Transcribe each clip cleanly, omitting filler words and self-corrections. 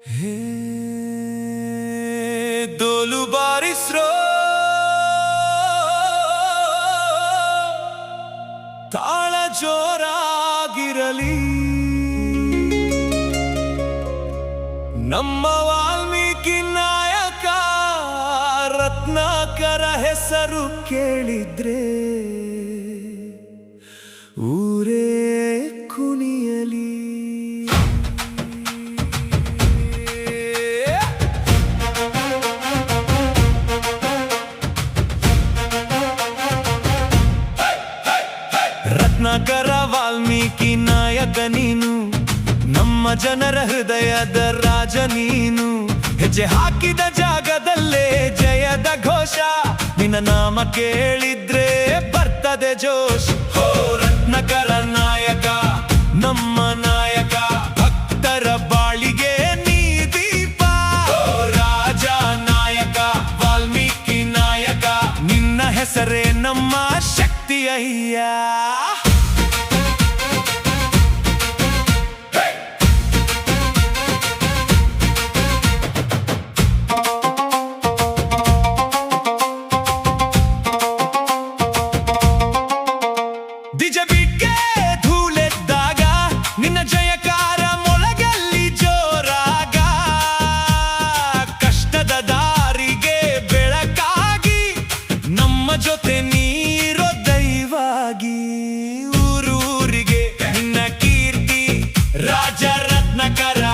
ಹೇ ಡೋಲು ಬಾರಿಸ್ರೋ ತಾಳ ಜೋರಾಗಿರಲಿ ನಮ್ಮ ವಾಲ್ಮೀಕಿ ನಾಯಕ ರತ್ನಾಕರ ಹೆಸರು ಕೇಳಿದ್ರೆ ಊರೇ ಕುಣಿಯಲಿ. ರತ್ನಾಕರ ವಾಲ್ಮೀಕಿ ನಾಯಕ ನೀನು, ನಮ್ಮ ಜನರ ಹೃದಯದ ರಾಜ ನೀನು. ಹೆಜ್ಜೆ ಹಾಕಿದ ಜಾಗದಲ್ಲೇ ಜಯದ ಘೋಷ, ನಿನ್ನ ನಾಮ ಕೇಳಿದ್ರೆ ಬರ್ತದೆ ಜೋಶ್. ಹೋ ರತ್ನಾಕರ ನಾಯಕ ನಮ್ಮ ನಾಯಕ, ಭಕ್ತರ ಬಾಳಿಗೆ ನೀ ದೀಪ. ಹೋ ರಾಜ ನಾಯಕ ವಾಲ್ಮೀಕಿ ನಾಯಕ, ನಿನ್ನ ಹೆಸರೇ ನಮ್ಮ ಶಕ್ತಿ ಅಯ್ಯ. ಡಿಜೆ ಬೀಟ್ಗೆ ಧೂಳೆದ್ದಾಗ ನಿನ್ನ ಜಯಕಾರ ಮೊಳಗಲ್ಲಿ ಜೋರಾಗ. ಕಷ್ಟದ ದಾರಿಗೆ ಬೆಳಕಾಗಿ ನಮ್ಮ ಜೊತೆ ನೀರೋ ದೈವಾಗಿ. ಊರೂರಿಗೆ ನಿನ್ನ ಕೀರ್ತಿ ರಾಜ ರತ್ನಾಕರ,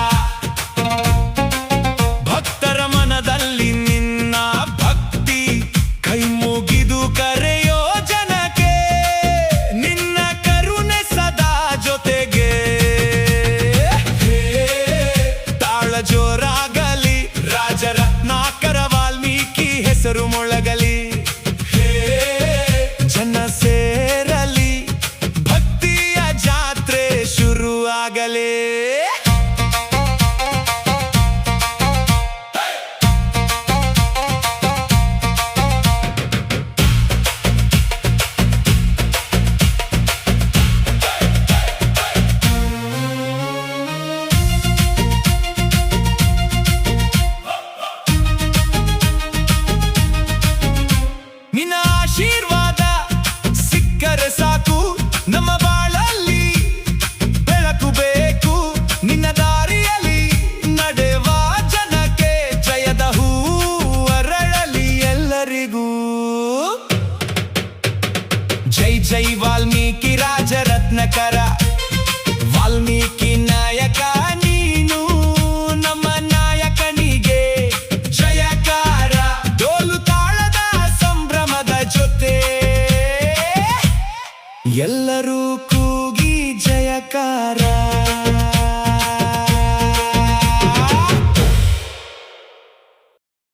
ಭಕ್ತರ ಮನದಲ್ಲಿ ನಿನ್ನ ಭಕ್ತಿ. ಕೈ ಮುಗಿದು ಕರೆಯೋ ಜನಕ್ಕೆ ನಿನ್ನ ಕರುಣೆ ಸದಾ ಜೊತೆಗೆ. ತಾಳ ಜೋರಾಗಲಿ ರಾಜ ರತ್ನಾಕರ ವಾಲ್ಮೀಕಿ ಹೆಸರು ಮೊಳಗಲಿ. ಜನ ಸೇರಲಿ ಭಕ್ತಿಯ ಜಾತ್ರೆ ಶುರುವಾಗಲೇ. ನಿನ್ನ ಆಶೀರ್ವಾದ ಸಿಕ್ಕರೆ ಸಾಕು, ನಮ್ಮ ಬಾಳಲ್ಲಿ ಬೆಳಕು ಬೇಕು. ನಿನ್ನ ದಾರಿಯಲ್ಲಿ ನಡೆವ ಜನಕ್ಕೆ ಜಯದ ಹೂ ಅರಳಲಿ ಎಲ್ಲರಿಗೂ. ಜೈ ಜೈ ವಾಲ್ಮೀಕಿ ರಾಜ ರತ್ನಾಕರ, ವಾಲ್ಮೀಕಿ ನಾಯಕ ನೀನು, ನಮ್ಮ ನಾಯಕನಿಗೆ ಜಯಕಾರ. ಡೋಲು ತಾಳದ ಸಂಭ್ರಮದ ಜೊತೆ ಎಲ್ಲರೂ